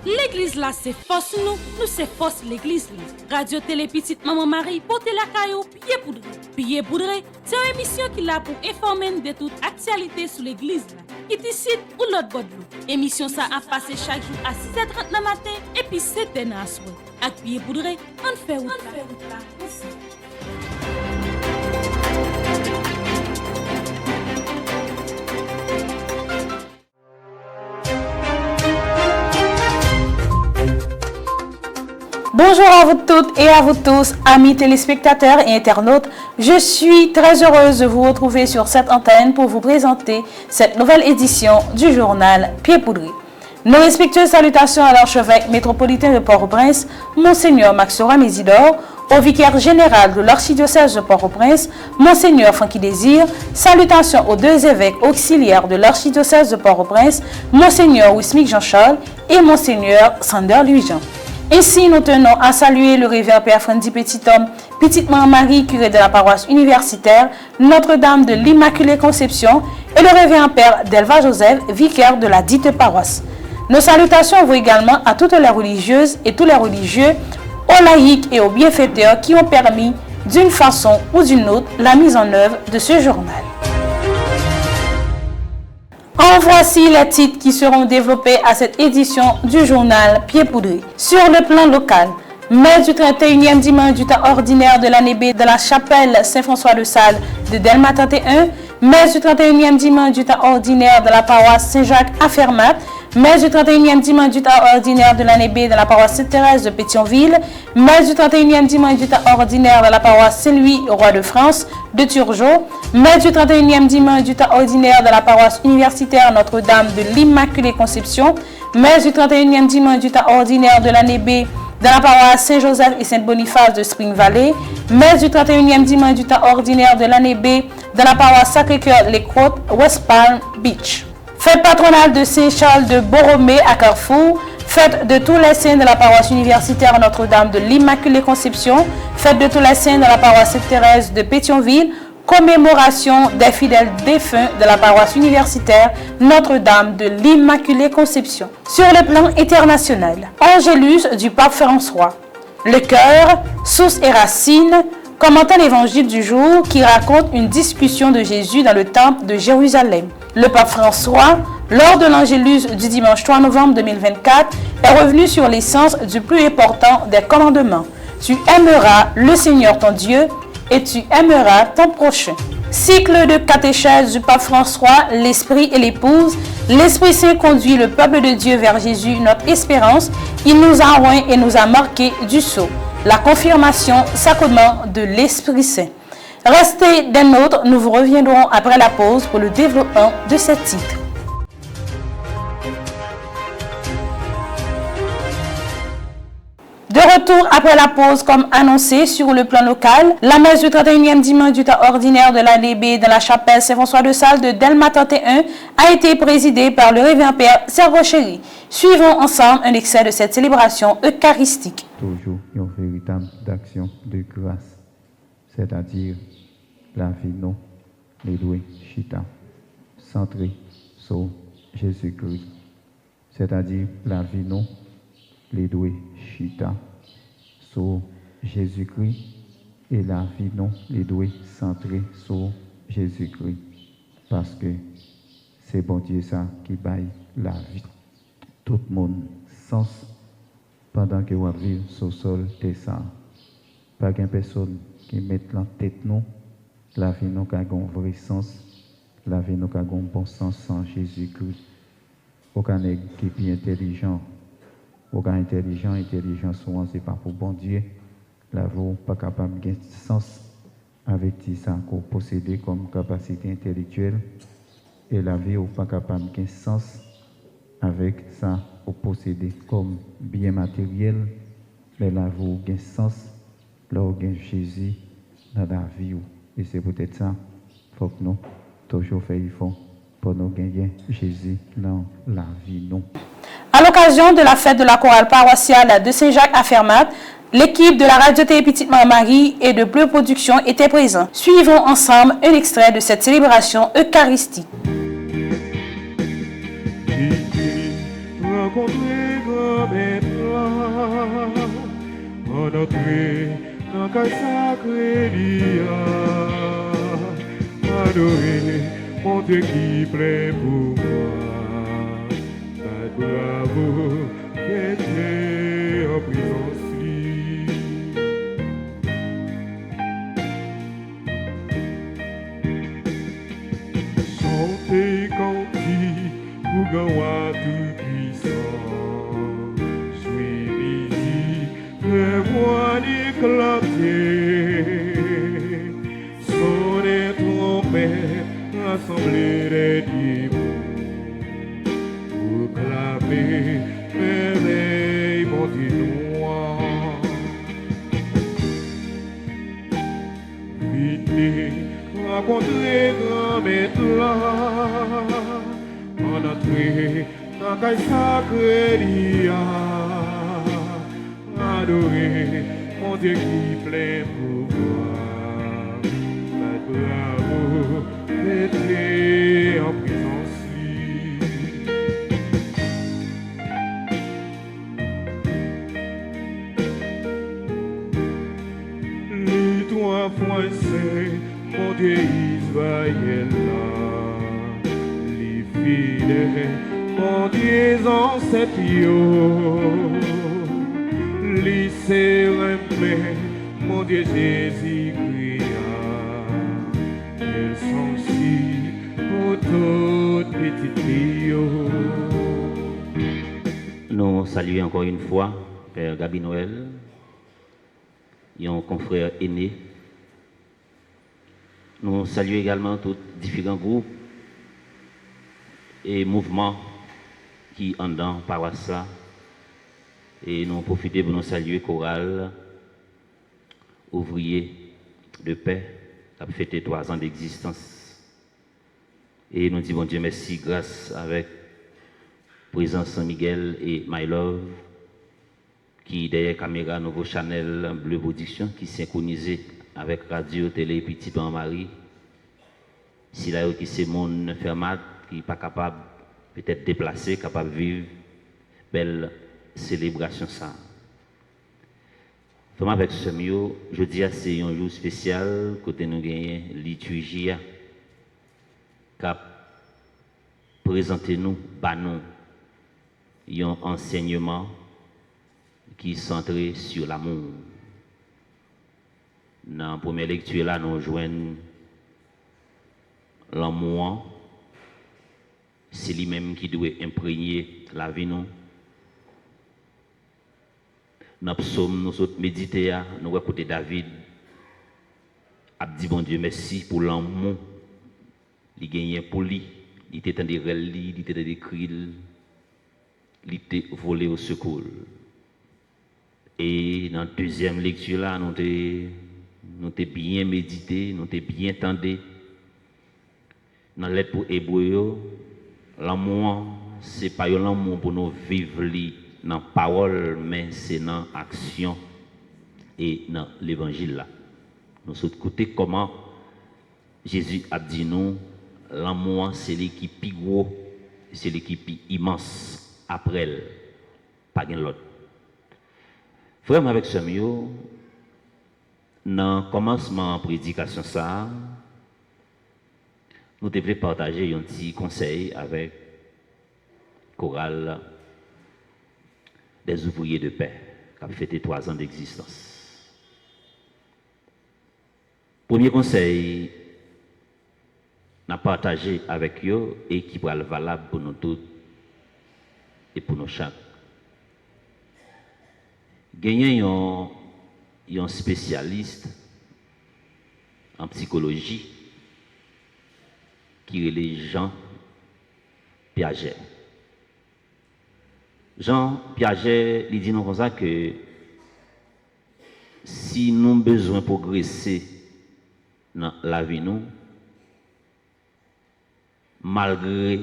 L'église là, c'est force nous c'est force l'église là. Radio Télé Petite Maman Marie, portez la caillou, pied poudré. Pied poudré, c'est une émission qui l'a pour informer de toute actualité sur l'église là. Qui décide ou l'autre bord de l'eau. Émission ça a passé chaque jour à 6h30 le matin et puis 7h à soir. Avec pied poudré, on fait route là. Bonjour à vous toutes et à vous tous, amis téléspectateurs et internautes. Je suis très heureuse de vous retrouver sur cette antenne pour vous présenter cette nouvelle édition du journal Pied Poudré. Nos respectueuses salutations à l'archevêque métropolitain de Port-au-Prince, Monseigneur Maxora Mésidor, au vicaire général de l'archidiocèse de Port-au-Prince, Monseigneur Francky Désir, salutations aux deux évêques auxiliaires de l'archidiocèse de Port-au-Prince, Monseigneur Wismic Jean-Charles et Monseigneur Sander Louis-Jean. Ainsi, nous tenons à saluer le révérend Père Frandy Petit-Homme, Petite Maman Marie, curé de la paroisse universitaire Notre-Dame de l'Immaculée Conception, et le révérend Père Delva Joseph, vicaire de la dite paroisse. Nos salutations vont également à toutes les religieuses et tous les religieux, aux laïcs et aux bienfaiteurs qui ont permis, d'une façon ou d'une autre, la mise en œuvre de ce journal. En voici les titres qui seront développés à cette édition du journal Pied Poudré. Sur le plan local, messe du 31e dimanche du temps ordinaire de l'année B de la chapelle Saint-François de Sales de Delma 31, messe du 31e dimanche du temps ordinaire de la paroisse Saint-Jacques à Fermat, messe du 31e dimanche du temps ordinaire de l'année B de la paroisse Sainte-Thérèse de Pétionville, messe du 31e dimanche du temps ordinaire de la paroisse Saint-Louis, roi de France, de Turgeau, messe du 31e dimanche du temps ordinaire de la paroisse universitaire Notre-Dame de l'Immaculée Conception, messe du 31e dimanche du temps ordinaire de l'année B de la paroisse Saint-Joseph et Saint-Boniface de Spring Valley, messe du 31e dimanche du temps ordinaire de l'année B de la paroisse Sacré-Cœur Les Côtes, West Palm Beach. Fête patronale de Saint-Charles de Borromée à Carrefour, fête de tous les saints de la paroisse universitaire Notre-Dame de l'Immaculée Conception, fête de tous les saints de la paroisse Sainte-Thérèse de Pétionville, commémoration des fidèles défunts de la paroisse universitaire Notre-Dame de l'Immaculée Conception. Sur le plan international, Angélus du pape François, le cœur, source et racine, commentant l'évangile du jour qui raconte une discussion de Jésus dans le temple de Jérusalem. Le pape François, lors de l'Angélus du dimanche 3 novembre 2024, est revenu sur l'essence du plus important des commandements. Tu aimeras le Seigneur ton Dieu et tu aimeras ton prochain. Cycle de catéchèse du pape François, l'Esprit et l'Épouse. L'Esprit Saint conduit le peuple de Dieu vers Jésus, notre espérance. Il nous a oint et nous a marqué du sceau. La confirmation sacrement de l'Esprit Saint. Restez des nôtres, nous vous reviendrons après la pause pour le développement de ces titres. De retour après la pause, comme annoncé sur le plan local, la messe du 31e dimanche du temps ordinaire de l'année B de la chapelle Saint-François de Sales de Delma 31 a été présidée par le révérend Père Serge Chéry. Suivons ensemble un extrait de cette célébration eucharistique. Toujours une véritable action de grâce, c'est-à-dire la vie non, les doués chita, centré sur Jésus-Christ, c'est-à-dire la vie non, les doués chita, sur Jésus-Christ, et la vie non, les doués centré sur Jésus-Christ, parce que c'est bon Dieu ça qui baille la vie. Tout le monde sens pendant que vous vivez sur le sol de ça. Pas qu'une personne qui met la tête nous, la vie nous a un vrai sens, la vie nous a un bon sens sans Jésus-Christ. Aucun qui est intelligent, aucun intelligent souvent c'est pas pour bon Dieu. La vie pas capable de sens avec ça qu'on possède comme capacité intellectuelle, et la vie n'est pas capable de sens avec ça qu'on possède comme bien matériel, mais la vie a un sens, l'organe Jésus dans la vie. Et c'est peut-être ça, il faut que nous toujours faire effort pour nous gagner Jésus dans la vie. Non. À l'occasion de la fête de la chorale paroissiale de Saint-Jacques à Fermat, l'équipe de la Radio-Télé Petite Maman Marie et de Bleu Production était présente. Suivons ensemble un extrait de cette célébration eucharistique. rencontrer grand-mère en entrée dans le sacré dia, adorer mon Dieu qui plaît pour moi, bravo, qui était en prison. Chantez cantique pour Gawa tout-puissant, suivi de voix d'éclater, sonnez trompette, assemblée des démons, proclamez merveille, mon Dieu noir. Venez rencontrer grand-mère en entrée dans le sacré dia, adorer mon Dieu qui plein pouvoir, bravo, pété en prison. Les trois fois c'est mon Dieu Israël, les fidèles, mon Dieu ancêtres, les sérèmes, mon Dieu Jésus-Christ, ils sont si pour toutes petites filles. Nous saluons encore une fois Père Gabi Noël, un confrère aîné. Nous saluons également tous différents groupes et mouvements qui en dans paroisse là. Et nous profitons pour nous saluer chorale, ouvrier de paix, qui a fêté 3 ans d'existence. Et nous disons bon Dieu merci grâce avec présence Saint-Miguel et My Love, qui derrière caméra Nouveau Channel Bleu Production, qui synchronisé avec Radio Télé Petit Pan Marie. Si là qui c'est mon fermat qui n'est pas capable peut-être déplacer, capable de vivre belle célébration ça. Vraiment avec ce mieux, je dis c'est un jour spécial côté nous gagnons liturgie cap présenter nous nous un enseignement qui est centré sur l'amour. Dans la première lecture là nous joignons l'amour, c'est lui-même qui doit imprégner la vie nous. Dans le psaume, nous autres méditer, nous écouter David a dit bon Dieu merci pour l'amour, il gagnait pour lui, il était dans des relis, il était dans des cris, il était volé au secours. Et dans la deuxième lecture là, nous avons bien médité, nous avons bien entendu. Dans l'aide pour Hébreu, l'amour, ce n'est pas l'amour pour nous vivre dans la parole, mais c'est dans l'action et dans l'évangile. Nous sommes écoutés comment Jésus a dit nous, l'amour c'est l'équipe plus gros, c'est l'équipe immense après elle, pas de l'autre. Frère, avec ce mieux, dans le commencement de la prédication, ça, nous devons partager un petit conseil avec chorale des ouvriers de paix qui a fêté 3 ans d'existence. Premier conseil, nous partagé avec eux et qui va être valable pour nous tous et pour nous chaque. Gagner un spécialiste en psychologie qui est les Jean Piaget. Jean Piaget, il dit nous comme ça que si nous avons besoin de progresser dans la vie, nous, malgré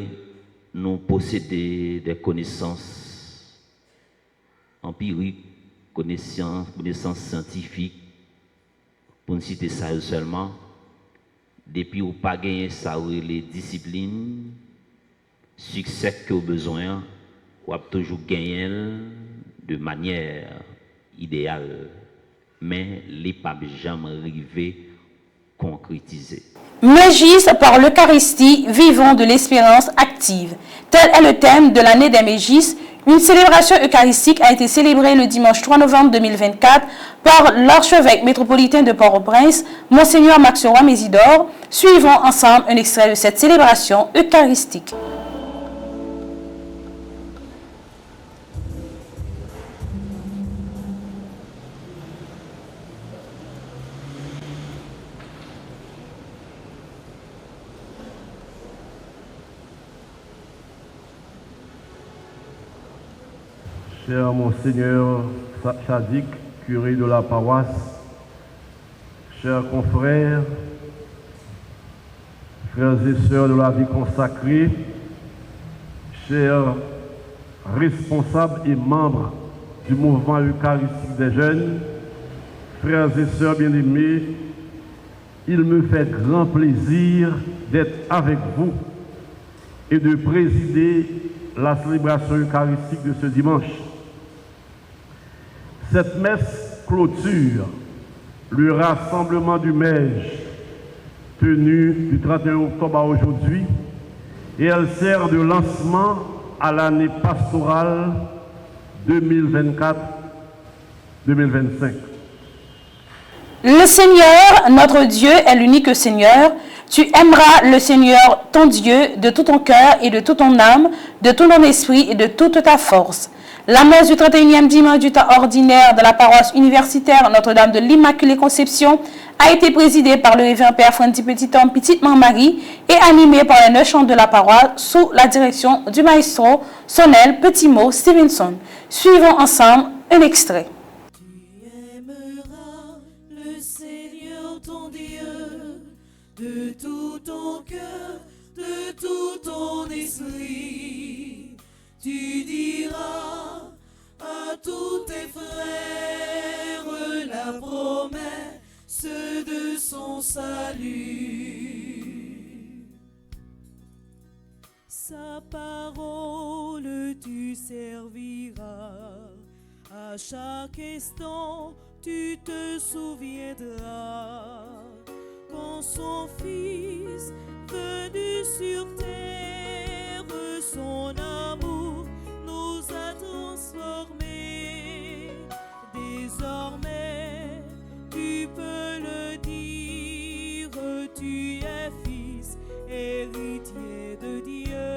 nous posséder des connaissances empiriques, connaissances scientifiques, pour ne citer ça seulement, depuis ou pas gagner ça les disciplines, succès que vous besoin, ou a toujours gagné de manière idéale, mais les pas jamais arrivé concrétiser. Mégis par l'Eucharistie, vivons de l'espérance active. Tel est le thème de l'année des Mégis. Une célébration eucharistique a été célébrée le dimanche 3 novembre 2024 par l'archevêque métropolitain de Port-au-Prince, Monseigneur Maxoroy Mésidor. Suivons ensemble un extrait de cette célébration eucharistique. Cher Monseigneur Chadik, curé de la paroisse, chers confrères, frères et sœurs de la vie consacrée, chers responsables et membres du mouvement eucharistique des jeunes, frères et sœurs bien-aimés, il me fait grand plaisir d'être avec vous et de présider la célébration eucharistique de ce dimanche. Cette messe clôture le rassemblement du MEJ tenu du 31 octobre à aujourd'hui et elle sert de lancement à l'année pastorale 2024-2025. Le Seigneur, notre Dieu, est l'unique Seigneur. Tu aimeras le Seigneur, ton Dieu, de tout ton cœur et de toute ton âme, de tout ton esprit et de toute ta force. La messe du 31e dimanche du temps ordinaire de la paroisse universitaire Notre-Dame de l'Immaculée Conception a été présidée par le révérend Père Franti Petit-Homme Petite-Marie et animée par les 9 chants de la paroisse sous la direction du maestro Sonel Petit-Mot Stevenson. Suivons ensemble un extrait. Tu aimeras le Seigneur ton Dieu de tout ton cœur, de tout ton esprit. Tu diras à tous tes frères la promesse de son salut. Sa parole tu serviras, à chaque instant tu te souviendras quand son Fils venu sur terre, son amour nous a transformés. Désormais, tu peux le dire, tu es fils, héritier de Dieu.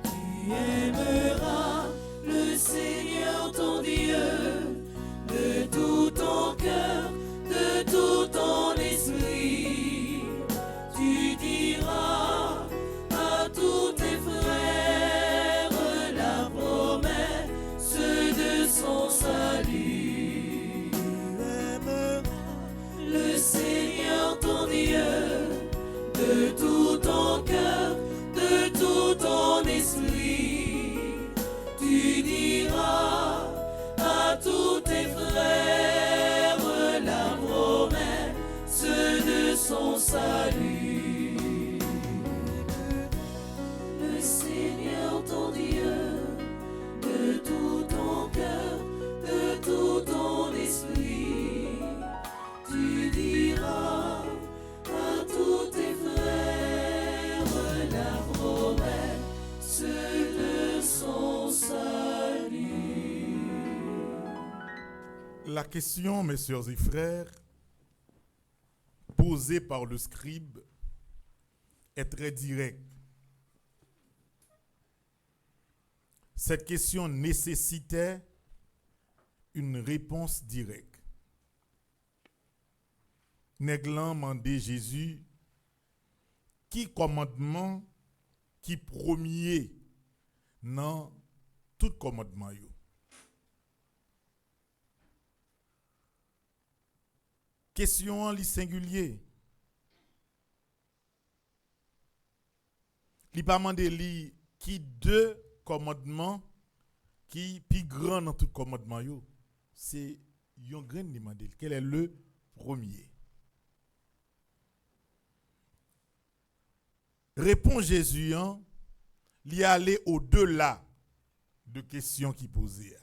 Tu aimeras le Seigneur ton Dieu de tout ton cœur, de tout ton esprit. Tu diras à tous tes frères la promesse de son salut. Tu aimeras le Seigneur ton Dieu de tout ton cœur, de tout ton esprit. Tu diras à tous tes frères la promesse de son salut. Le Seigneur ton Dieu de tout ton cœur, de tout ton esprit. Tu diras à tous tes frères la promesse de son salut. La question, mes sœurs et frères, posée par le scribe est très directe. Cette question nécessitait une réponse directe. Néglan mandé Jésus qui commandement, qui premier dans tout commandement yo. Question en li singulier. Li pas mandé li qui deux commandements qui plus grand dans tout commandement yo. C'est yon grain li mandé. Quel est le premier? Répond Jésus, hein, li aller au-delà de questions qui posées.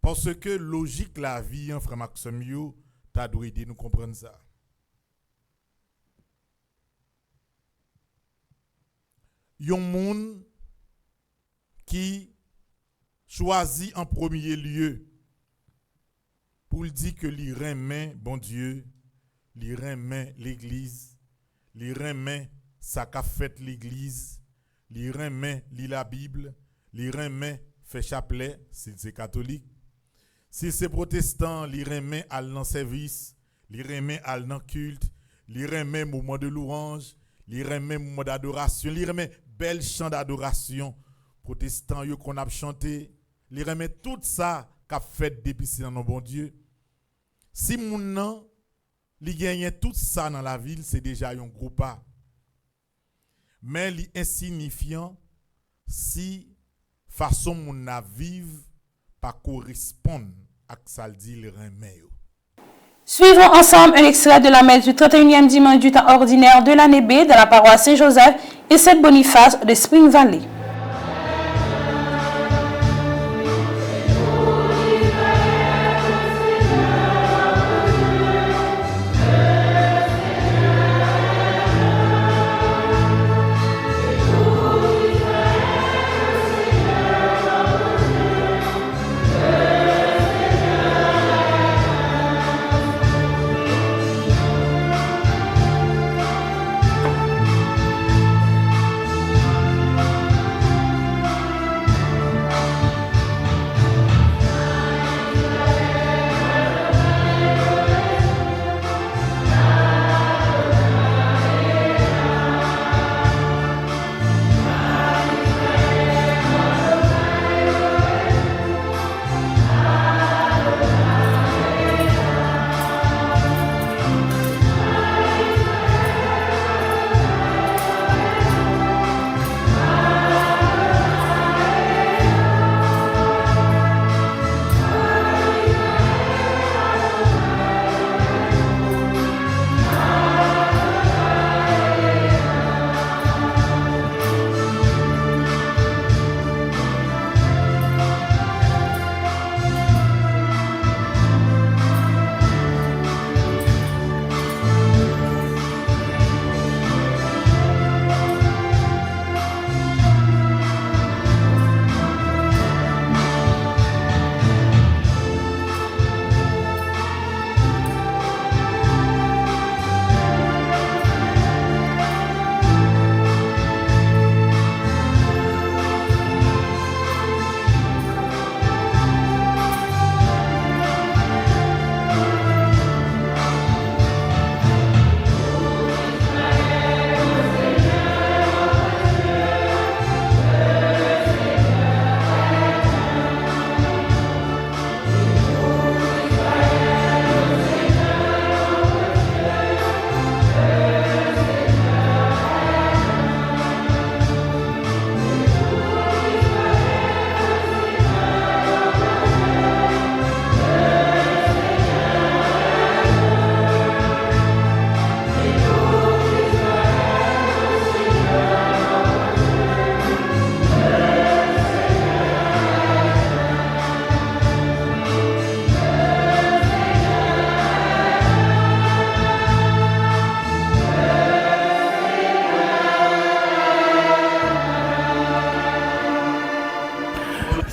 Parce que logique la vie, frère Maxime, t'as dû aider nous comprendre ça. Yon moun qui choisit en premier lieu pour dire que li remet bon Dieu, li remet l'église, li remet ça qu'a fait l'église, li remet li la Bible, li remet fait chapelet si c'est catholique. Si c'est protestant, li remet al nan service, li remet al nan culte, li remet moment de louange, li remet moment d'adoration, li remet bel chant d'adoration protestant yo qu'on a chanté, li remet tout ça qu'a fait depuis si dans bon Dieu. Si moun nan li gagne tout ça dans la ville, c'est déjà un gros pas. Mais li insignifiant si façon moun na vive pas correspondre à ce qu'il dit le remet. Suivons ensemble un extrait de la messe du 31e dimanche du temps ordinaire de l'année B de la paroisse Saint-Joseph et Saint-Boniface de Spring Valley.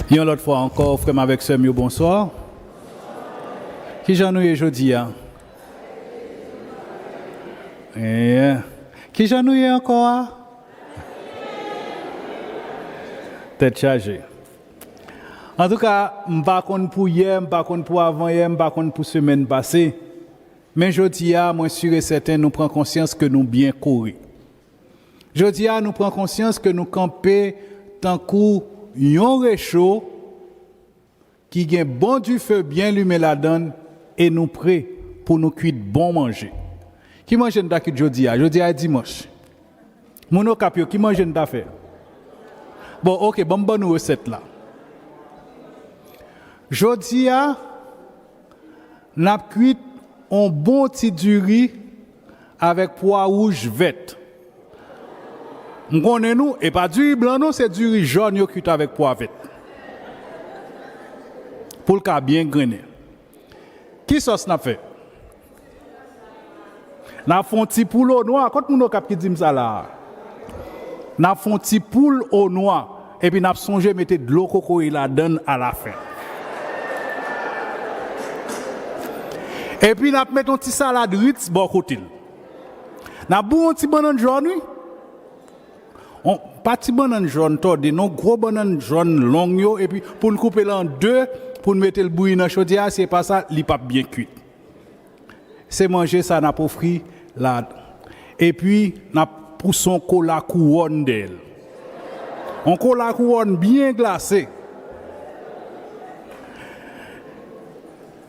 Une autre fois encore, frère avec sœur, bonsoir. Qui j'en ai aujourd'hui? Qui j'en ai encore? Tête chargée. En tout cas, je ne sais pas pour hier, je ne sais pas pour avant-hier, je ne sais pas pour semaine passée. Mais aujourd'hui, moi, sûr et certain, nous prenons conscience que nous bien couru. Aujourd'hui, nous prenons conscience que nous campons tant coup un réchaud qui a bon du feu bien allumé la donne et nous prêts pour nous cuire bon manger. Qui mange une date aujourd'hui? Aujourd'hui est dimanche. Mon capio qui mange une date? Bon, ok, bonne recette là. Aujourd'hui, n'a cuit un bon petit du riz avec pois rouge vert. On connaît nous, et pas du riz blanc, non, c'est du riz jaune qui est avec poivette. Pour le cas bien grainé. Qui sauce n'a fait? N'a fait un petit poule au noir. Quand nous avons dit ça là, n'a fait un petit poule au noir. Et puis n'a songé mettre de l'eau coco et la donne à la fin. Et puis n'a mettre un petit salade Ritz bon côté. N'a bou un petit banane jaune. Pas petit banane jaune tordé, non gros banane jaune long yo et puis pour le couper là en deux pour mettre le bouilli dans chaudière, c'est pas ça, il pas bien cuit. C'est manger ça n'a pas frit là. Et puis n'a pour son cola couronne d'elle. On cola couronne bien glacé.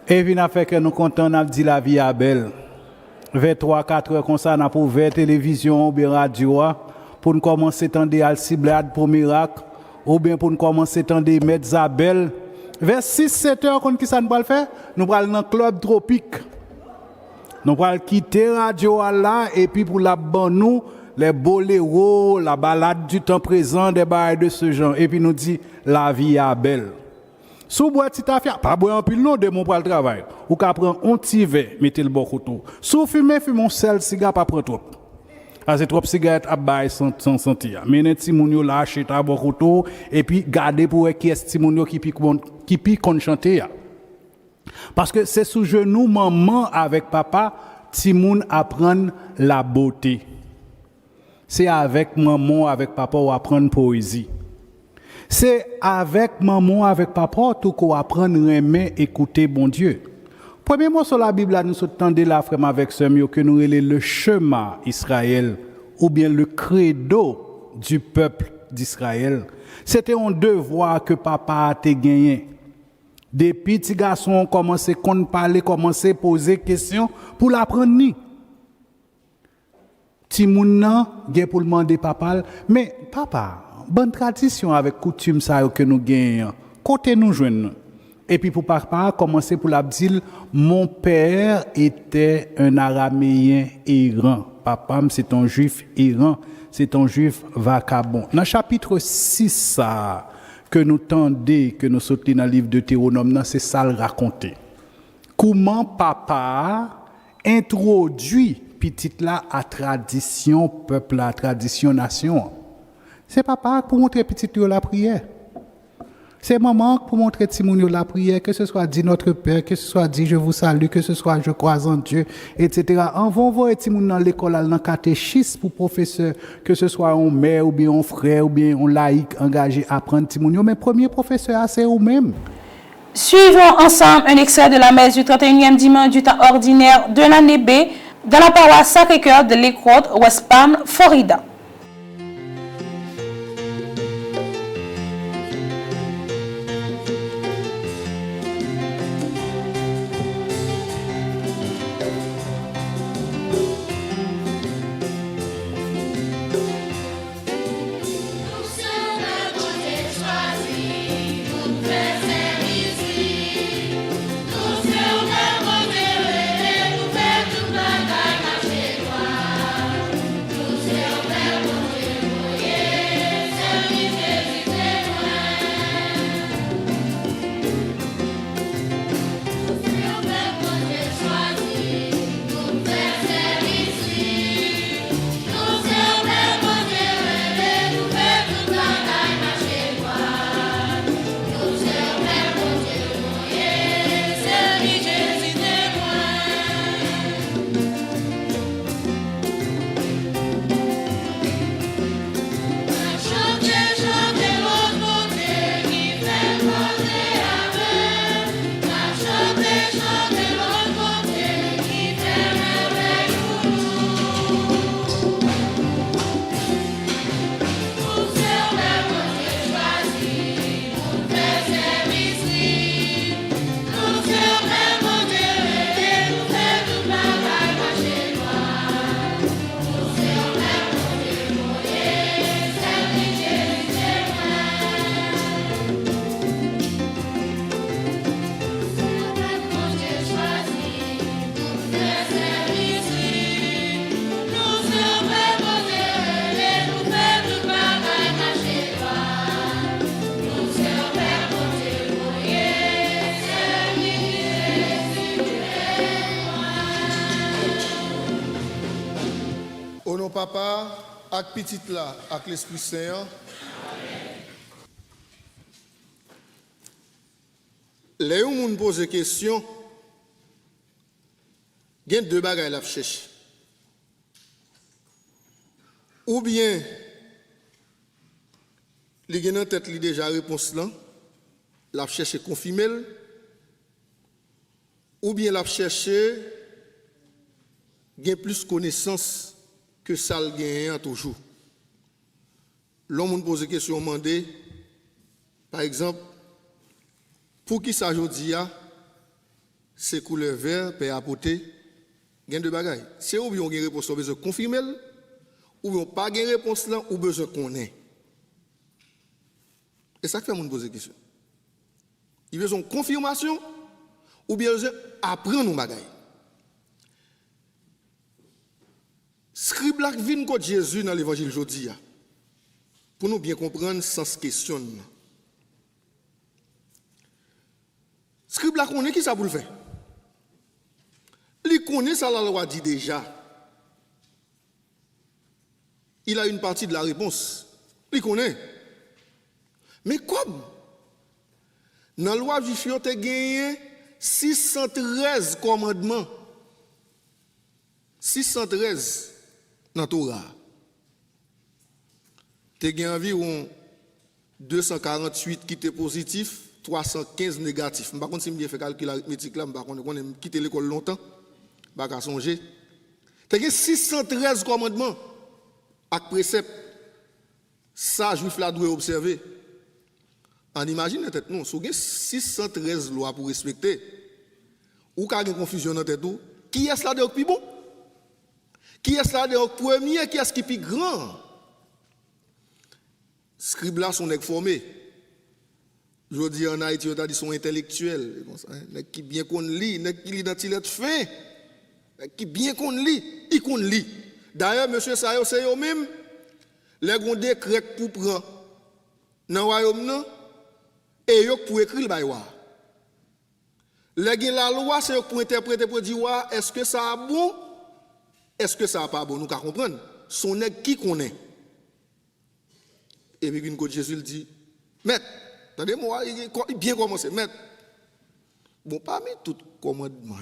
Et puis n'a fait que nous content n'a dit la vie à belle. Vers 3-4 heures comme ça n'a pour ver télévision ou bien radio pour nous commencer tendre Alciblade pour miracle ou bien pour nous commencer tendre Metzabel. Vers 6-7 heures qu'on qui ça nous va le faire, nous allons dans club tropique. Nous allons quitter radio là et puis pour la ban nous les boléros, la balade du temps présent des bails de ce genre et puis nous dit la vie est belle. Sous boire petite affaire, pas boire en pile non de mon pour le travail. Ou qu'à prendre un petit verre, mettez le bon couteau. Sous fumer un sel cigare pas prendre trop. Parce que trop cigarette à bail sans sentir. Menez ti moun yo là acheter un bon couteau et puis garder pour qui est ti moun yo qui pique kon chanter. Parce que c'est sous genou maman avec papa, ti moun apprendre la beauté. C'est avec maman avec papa ou apprendre poésie. C'est avec maman, avec papa, tout qu'on apprend à aimer, écouter bon Dieu. Premier mot sur la Bible, nous entendons la frère avec ce mot que nous relève le chemin Israël ou bien le credo du peuple d'Israël. C'était un devoir que papa a gagné. Des petits garçons ont commencé à parler, commencé à poser des questions pour l'apprendre. Ti moun nan gen pour demander papa, mais papa, bonne tradition avec coutume ça que nous gagnons. Côté nous joindre. Et puis pour papa commencer pour la dire mon père était un araméen errant. Papa c'est un juif errant, c'est un juif vagabond. Dans chapitre 6 ça que nous tendez que nous sortons dans le livre de Deutéronome, c'est ça le raconter. Comment papa introduit petit là à tradition peuple, à tradition nation. C'est papa pour montrer petit la prière. C'est maman pour montrer petit la prière, que ce soit dit notre Père, que ce soit dit je vous salue, que ce soit je crois en Dieu, etc. On va envoyer petit dans l'école, dans le catéchisme pour professeur, que ce soit un mère ou bien un frère ou bien un laïc engagé à apprendre petit mais premier professeur c'est vous-même. Suivons ensemble un extrait de la messe du 31e dimanche du temps ordinaire de l'année B dans la paroisse Sacré-Cœur de Lakewood, West Palm, Florida. Nous avec petit là, avec l'Esprit Saint. Les gens qui posent des questions, il y a deux bagages à chercher. Ou bien, les gens en tête li déjà réponse là, la chercher confirmer, ou bien la chercher gain plus connaissance que ça le gagne toujours. L'homme pose des questions demandé, par exemple, pour qui ça jodi a c'est couleur vert peut apporter gain de bagaille. C'est ou bien on gain réponse besoin confirmer ou bien pas gain réponse là ou besoin connaître. Et ça fait moun poser question. Il besoin confirmation ou bien besoin apprendre nos bagaille. Scribe là vinn contre Jésus dans l'évangile jodi a. Pour nous bien comprendre sens question. Scribe là connaît qui ça pour le faire. Il connaît ça la loi dit déjà. Il a une partie de la réponse. Il connaît. Mais comme dans la loi juif yo te gagné 613 commandements. 613 dans la Torah. Tu as gagné environ 248 qui étaient positifs, 315 négatifs. Je ne sais pas si je bien fait calcul arithmétique là, je ne sais pas si je quitté l'école longtemps, je ne sais pas songer. Tu as gagné 613 commandements avec préceptes. Ça, juif là doit observer. On imagine tête non, si vous avez 613 lois pour respecter, ou qu'il y a une confusion dans tête tout, qui est là de plus bon? Qui est là de premier, qui est-ce qui est plus grand? Scribes là sont formés. Je dis en Haïti, ils sont intellectuels, qui bien qu'on lit, qui lit dans les fin, qui bien qu'on lit, ils qu'on lit. D'ailleurs, monsieur Sayo, c'est eux-mêmes, les gros décrets pour prendre dans le royaume, et yo pour écrire le baïwa. La loi, c'est pour interpréter, pour dire, est-ce que ça a bon, est-ce que ça n'a pas bon, nous qu'à comprendre. Son nèg qui connaît. Et puis, quand Jésus le dit, maître, attendez-moi, il bien commencé, maître. Bon, parmi tout commandement,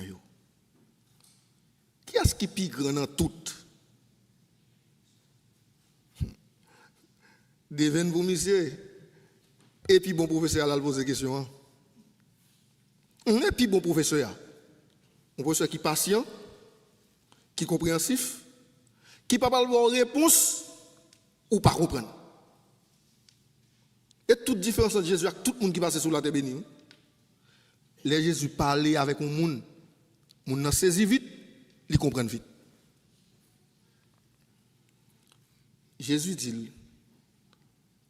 qui est-ce qui est plus grand dans tout? Devine pour monsieur. Et puis bon professeur a posé des questions. Et puis bon professeur. Un professeur qui est patient, qui est compréhensif, qui ne peut pas avoir réponse ou pas comprendre. Et toute différence entre Jésus et tout le monde qui passe sur la terre bénie. Les Jésus parlait avec un monde. Le monde saisi vite, il comprend vite. Jésus dit,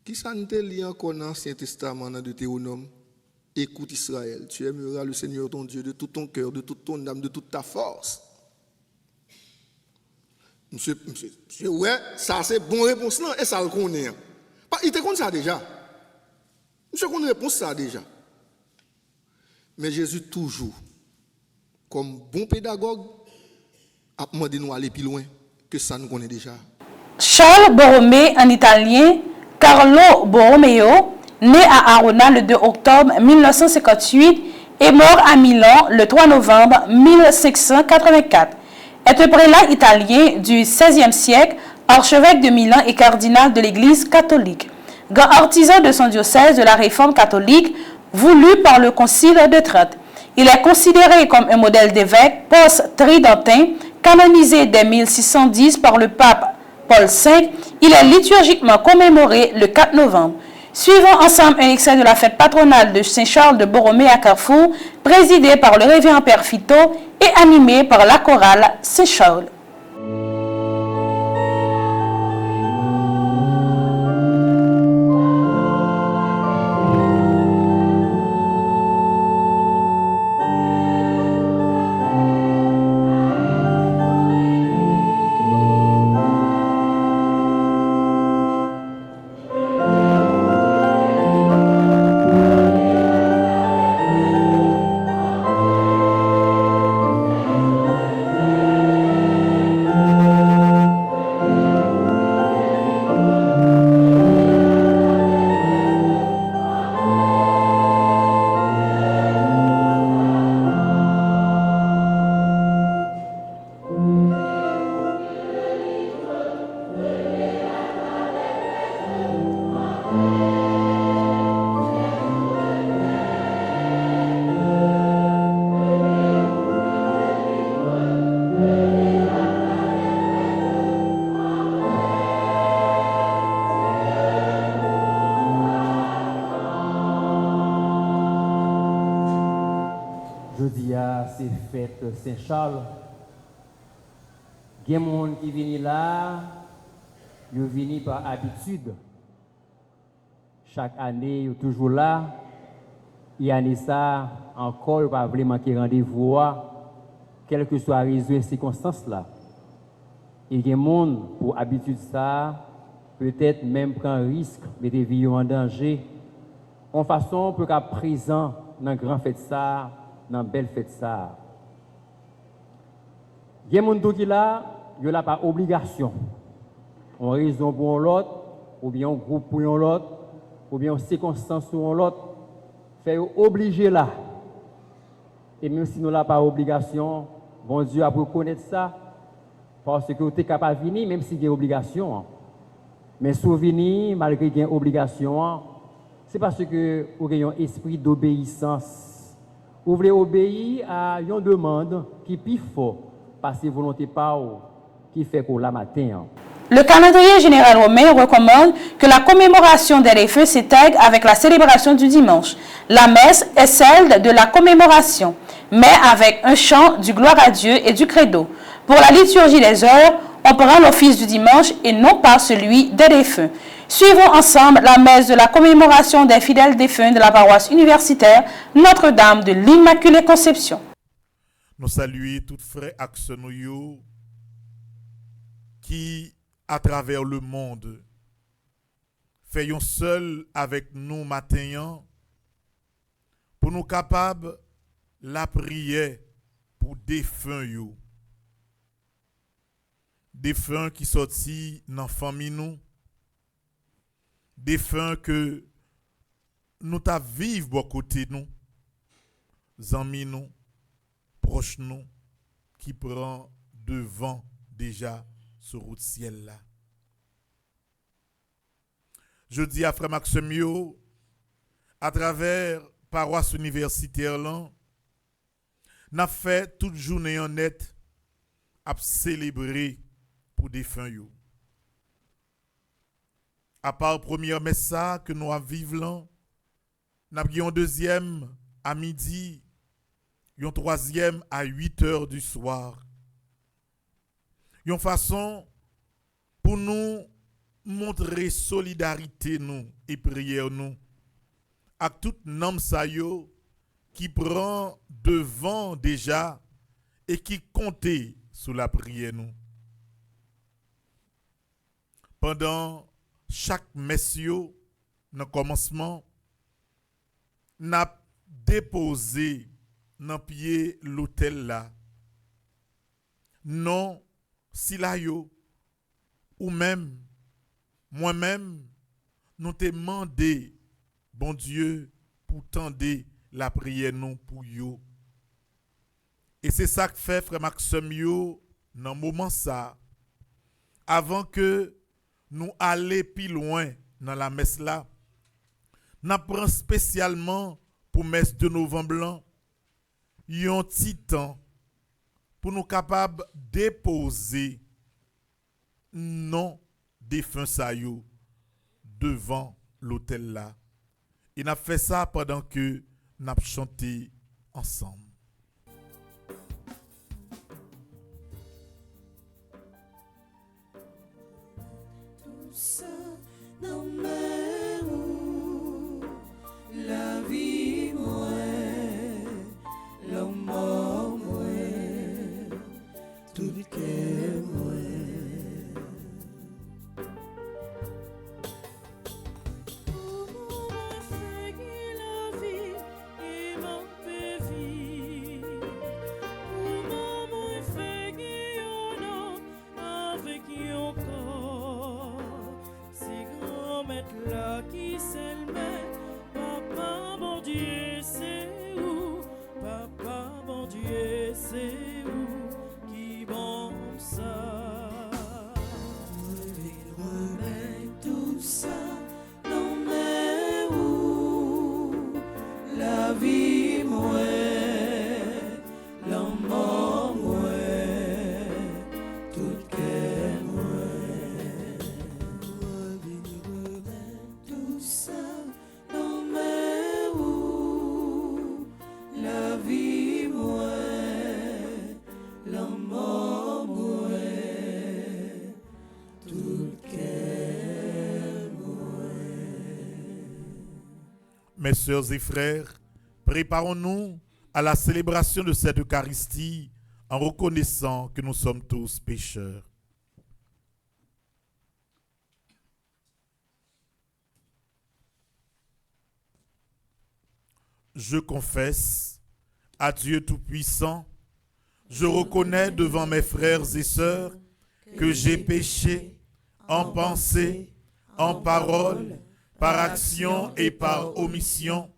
qui ça ne te lit encore dans l'Ancien Testament, dans Deutéronome? Écoute Israël, tu aimeras le Seigneur ton Dieu de tout ton cœur, de toute ton âme, de toute ta force. Monsieur, ouais, ça c'est bonne réponse là, et ça le connaît. Il te connaît ça déjà. Monsieur connaît réponse ça déjà. Mais Jésus toujours, comme bon pédagogue, a demandé nous aller plus loin que ça nous connaît déjà. Charles Borromée en italien, Carlo Borromeo, né à Arona le 2 octobre 1958 et mort à Milan le 3 novembre 1584, est un prélat italien du XVIe siècle, archevêque de Milan et cardinal de l'Église catholique. Grand artisan de son diocèse de la réforme catholique voulue par le Concile de Trente. Il est considéré comme un modèle d'évêque post-tridentin, canonisé dès 1610 par le pape Paul V. Il est liturgiquement commémoré le 4 novembre. Suivons ensemble un extrait de la fête patronale de Saint-Charles de Borromée à Carrefour, présidée par le révérend Père Fito et animée par la chorale Saint-Charles. Jeudi, c'est fête Saint-Charles. Il y a des gens qui viennent là, ils viennent par habitude. Chaque année, ils sont toujours là. Il y a ça, encore, ils ne pas vraiment manquer rendez-vous, quelle que soit la raison et circonstances là. Et il y a des gens, pour habitude ça, peut-être même prendre risque, mettre vie en danger, en façon pour qu'à présent, dans la grande fête ça, dans la belle fête ça. Il y a des gens qui là, il n'y a pas obligation. En raison pour l'autre, ou bien un groupe pour l'autre, ou bien en circonstance pour l'autre, fait obligé là. Et même si nous n'avons pas obligation, bon Dieu a pour connaître ça, parce que vous êtes capable de venir, même si il y a obligation. Mais souvenir, malgré qu'il y a obligation, c'est parce que vous avez un esprit d'obéissance. Vous voulez obéir à une demande qui est plus forte, parce que volonté pas qui fait pour la matin. Le calendrier général romain recommande que la commémoration des défunts s'intègre avec la célébration du dimanche. La messe est celle de la commémoration, mais avec un chant du gloire à Dieu et du credo. Pour la liturgie des heures, on prend l'office du dimanche et non pas celui des défunts. Suivons ensemble la messe de la commémoration des fidèles défunts de la paroisse universitaire Notre-Dame de l'Immaculée Conception. Nous saluons tous frères Axenoyo qui, à travers le monde, faisons seul avec nous matin pour nous capables la prière pour défunts yo. Défunts qui sortis dans la famille nous, défunts que nous ta vivre bon côté nous, amis nous, proches nous, qui prend devant déjà sur route ciel là. Je dis à frère Maximio, à travers paroisse universitaire là, n'a fait toute journée en net à célébrer pour défunts yo. À part première messe que nous vivons là, n'a un deuxième à midi, un troisième à 8h du soir. Une façon pour nous montrer solidarité nous et prière nous à tout nom sa yo qui prend devant déjà et qui comptait sous la prière nous. Pendant chaque messieurs, dans le commencement, n'a déposé dans pied l'hôtel là. Non, si la yo, ou même, moi-même, nous te demandé, bon Dieu, pour tendre la prière non pour yo. Et c'est ça que fait frère Maxime yo, dans le moment ça, avant que nous aller plus loin dans la messe là, nous prenons spécialement pour messe de novembre un petit temps pour nous capables de déposer non défunt sa yo devant l'autel là. Et nous fait ça pendant que nous chanté ensemble. Ça dans mes roues, la vie moi, l'homme moi, tout le cœur moi. Là qui s'élève, papa bon Dieu c'est où, papa bon Dieu c'est où, qui bon ça. Il remet tout ça dans mes roues, la vie moi, l'amour moi, tout cœur moi. Ça dans mes roues, la vie moi. mes sœurs et frères, préparons-nous à la célébration de cette Eucharistie en reconnaissant que nous sommes tous pécheurs. Je confesse à Dieu Tout-Puissant, je reconnais devant mes frères et sœurs que j'ai péché en pensée, en parole, par action et par omission.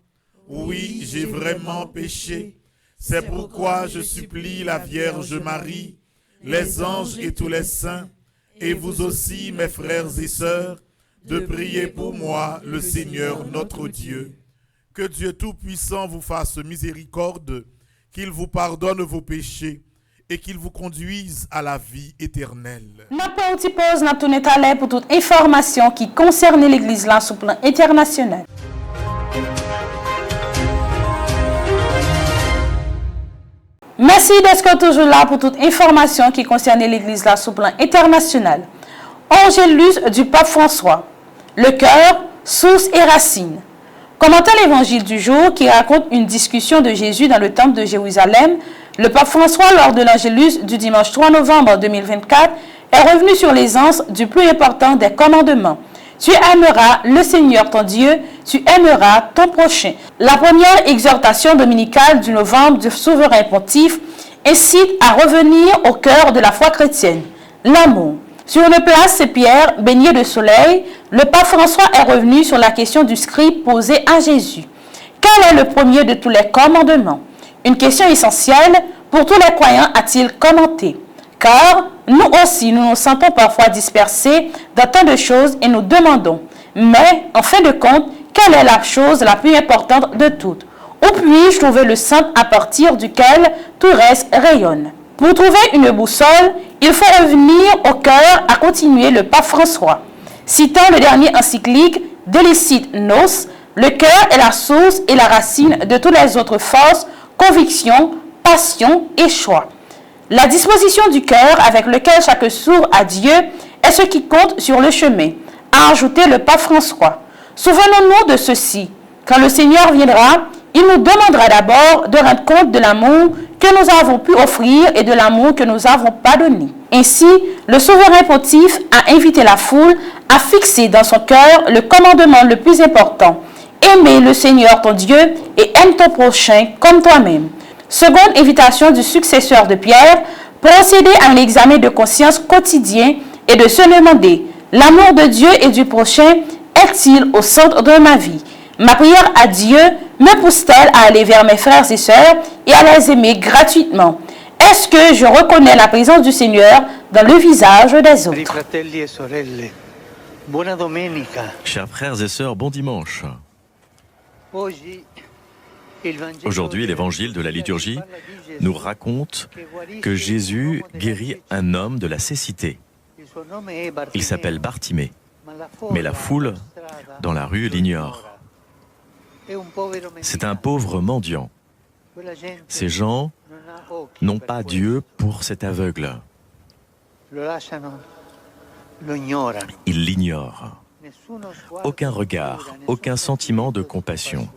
Oui, j'ai vraiment péché. C'est pourquoi je supplie la Vierge Marie, les anges et tous les saints, et vous aussi, mes frères et sœurs, de prier pour moi, le Seigneur notre Dieu. Que Dieu Tout-Puissant vous fasse miséricorde, qu'il vous pardonne vos péchés et qu'il vous conduise à la vie éternelle. N'a pas outil pause, n'a tout nettalé pour toute information qui concerne l'Église là sur plan international. Merci d'être toujours là pour toute information qui concerne l'Église là sur plan international. Angélus du pape François. Le cœur, source et racine. Commentant l'évangile du jour qui raconte une discussion de Jésus dans le temple de Jérusalem, le pape François, lors de l'Angélus du dimanche 3 novembre 2024, est revenu sur l'essence du plus important des commandements. Tu aimeras le Seigneur ton Dieu, tu aimeras ton prochain. La première exhortation dominicale du novembre du souverain pontife incite à revenir au cœur de la foi chrétienne, l'amour. Sur une place Saint-Pierre, baignée de soleil, le pape François est revenu sur la question du scribe posée à Jésus. Quel est le premier de tous les commandements? Une question essentielle pour tous les croyants, a-t-il commenté. Car nous aussi, nous nous sentons parfois dispersés dans tant de choses et nous demandons, mais en fin de compte, quelle est la chose la plus importante de toutes? Où puis-je trouver le centre à partir duquel tout reste rayonne? Pour trouver une boussole, il faut revenir au cœur, à continuer le pape François. Citant le dernier encyclique Delicit Nos, le cœur est la source et la racine de toutes les autres forces, convictions, passions et choix. La disposition du cœur avec lequel chaque s'ouvre à Dieu est ce qui compte sur le chemin, a ajouté le pape François. Souvenons-nous de ceci. Quand le Seigneur viendra, il nous demandera d'abord de rendre compte de l'amour que nous avons pu offrir et de l'amour que nous n'avons pas donné. Ainsi, le souverain pontife a invité la foule à fixer dans son cœur le commandement le plus important. Aimer le Seigneur ton Dieu et aime ton prochain comme toi-même. Seconde invitation du successeur de Pierre, procéder à un examen de conscience quotidien et de se demander, l'amour de Dieu et du prochain est-il au centre de ma vie? Ma prière à Dieu me pousse-t-elle à aller vers mes frères et sœurs et à les aimer gratuitement? Est-ce que je reconnais la présence du Seigneur dans le visage des autres? Chers frères et sœurs, bon dimanche. Aujourd'hui, l'évangile de la liturgie nous raconte que Jésus guérit un homme de la cécité. Il s'appelle Bartimée, mais la foule dans la rue l'ignore. C'est un pauvre mendiant. Ces gens n'ont pas Dieu pour cet aveugle. Ils l'ignorent. Aucun regard, aucun sentiment de compassion.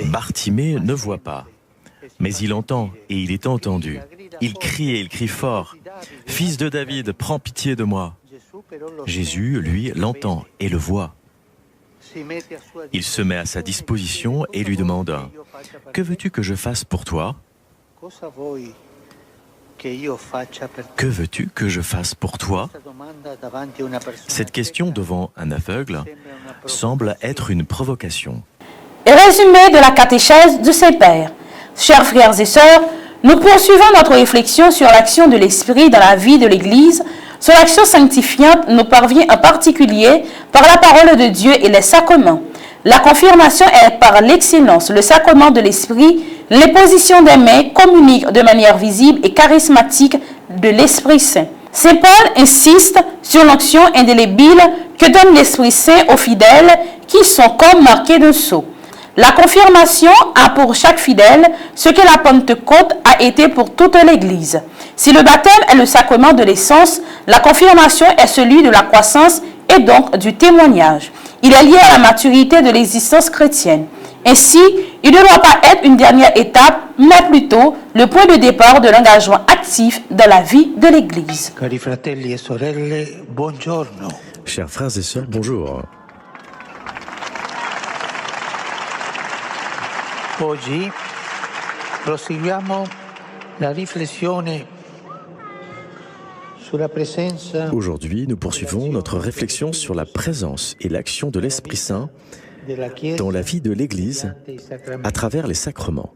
Bartimée ne voit pas, mais il entend et il est entendu. Il crie fort. « Fils de David, prends pitié de moi !» Jésus, lui, l'entend et le voit. Il se met à sa disposition et lui demande « Que veux-tu que je fasse pour toi ?» Que veux-tu que je fasse pour toi? Cette question devant un aveugle semble être une provocation. Résumé de la catéchèse du Saint-Père. Chers frères et sœurs, nous poursuivons notre réflexion sur l'action de l'Esprit dans la vie de l'Église. Son action sanctifiante nous parvient en particulier par la parole de Dieu et les sacrements. La confirmation est par l'excellence le sacrement de l'Esprit. L'imposition des mains communique de manière visible et charismatique de l'Esprit Saint. Saint Paul insiste sur l'onction indélébile que donne l'Esprit Saint aux fidèles qui sont comme marqués d'un sceau. La confirmation a pour chaque fidèle ce que la Pentecôte a été pour toute l'Église. Si le baptême est le sacrement de l'essence, la confirmation est celui de la croissance et donc du témoignage. Il est lié à la maturité de l'existence chrétienne. Ainsi, il ne doit pas être une dernière étape, mais plutôt le point de départ de l'engagement actif dans la vie de l'Église. Cari fratelli e sorelle, buongiorno. Chers frères et sœurs, bonjour. Oggi proseguiamo la riflessione sulla presenza Aujourd'hui, nous poursuivons notre réflexion sur la présence et l'action de l'Esprit Saint della Chiesa dans la vie de l'Église à travers les sacrements.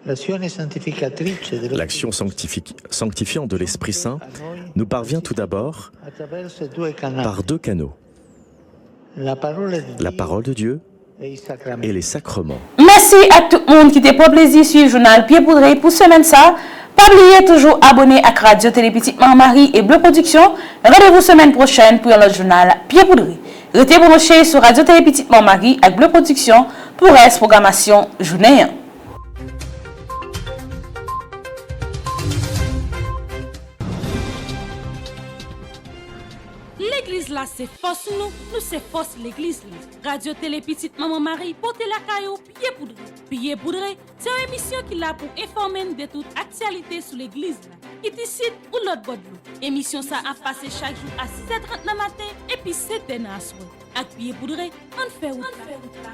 L'azione santificatrice dello L'action sanctifiante de l'Esprit Saint nous parvient tout d'abord attraverso due canali, par deux canaux, la parola di la Dio parole de Dieu e i sacramenti. et les sacrements. Merci à tout le monde qui t'a pour plaisir de suivre le journal Pied Poudré pour semaine ça. Pas oublier toujours abonner à Radio Télé Petite Marie et Bleu Production. Rendez-vous semaine prochaine pour le journal Pied Poudré. Restez branchés sur Radio Télé Petite Marie avec Bleu Production pour reste programmation journée. L'église là, c'est force nous c'est force l'église là. Radio Télé Petite Maman Marie, portez la caillou Pied Poudré. Pied Poudré, c'est une émission qui là pour informer de toute actualité sur l'église là. Qui décide ou l'autre Guadeloupe. Émission ça a passé chaque jour à 6h30 le matin et puis 7h à soir. Avec Pied Poudré, on fait route là.